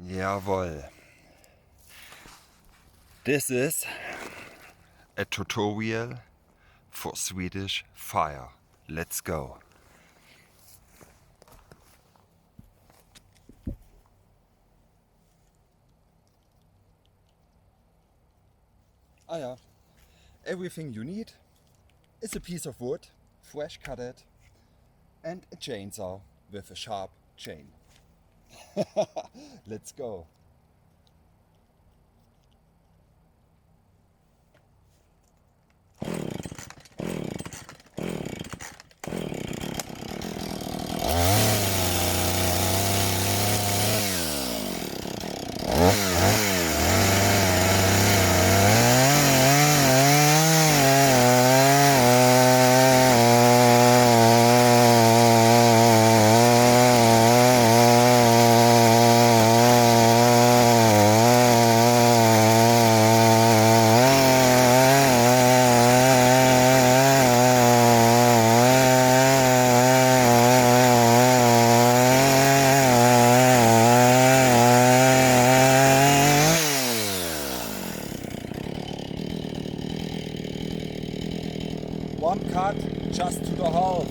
Jawohl. This is a tutorial for Swedish fire. Let's go. Everything you need is a piece of wood, fresh cutted, and a chainsaw with a sharp chain. Let's go. One cut just to the half.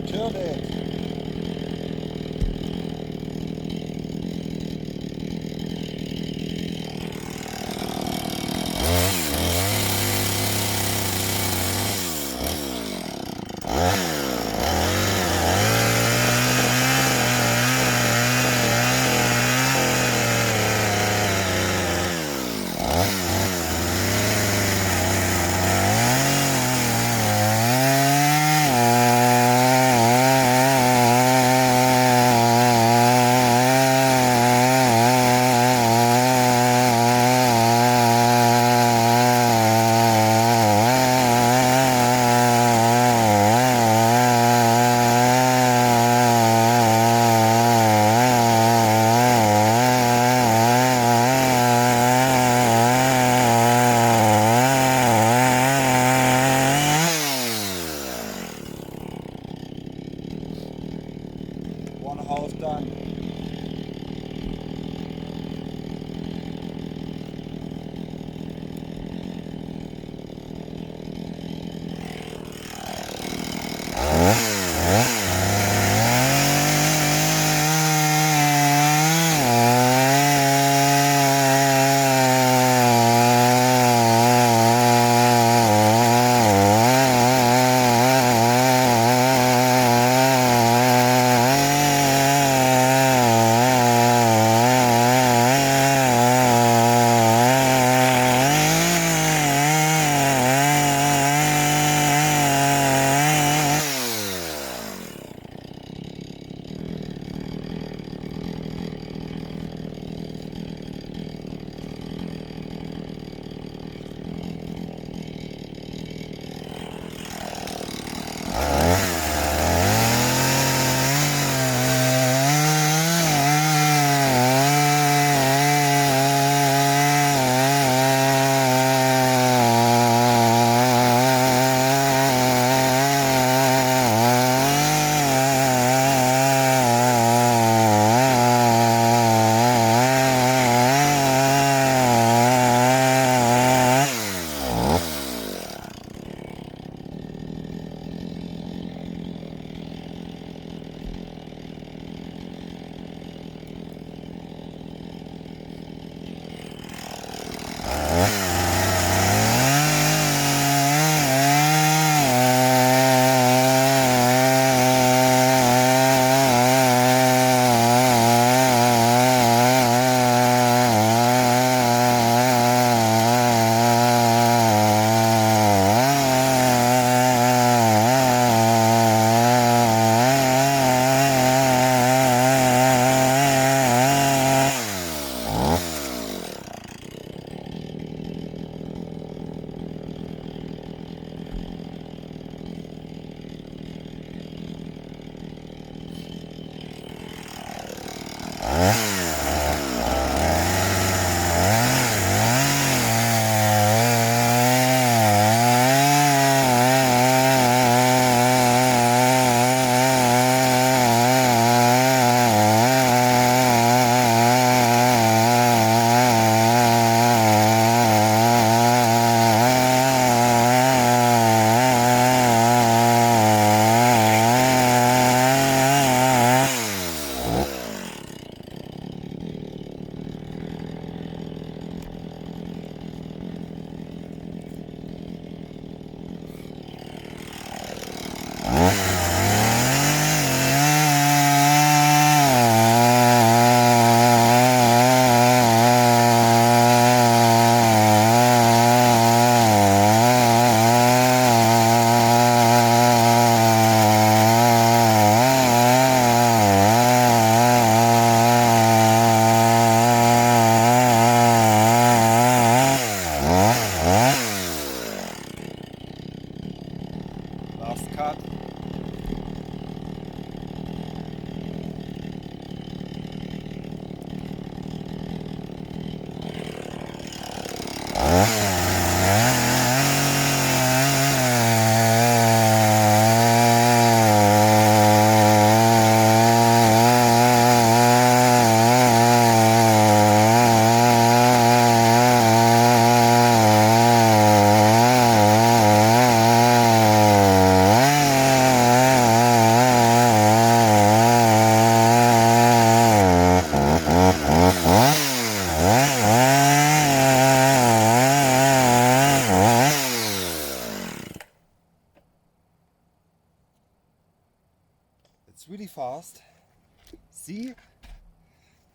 Turn it. One half done.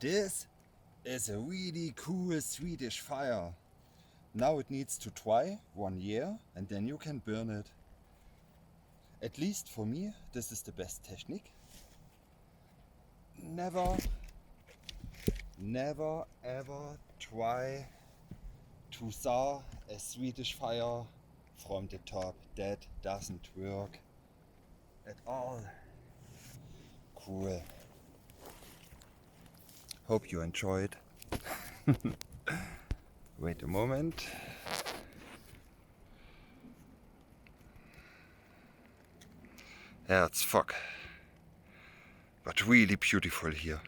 This is a really cool Swedish fire. Now it needs to dry 1 year and then you can burn it. At least for me, this is the best technique. Never ever try to saw a Swedish fire from the top. That doesn't work at all. Cool. Hope you enjoyed. Wait a moment. Yeah, it's fog, but really beautiful here.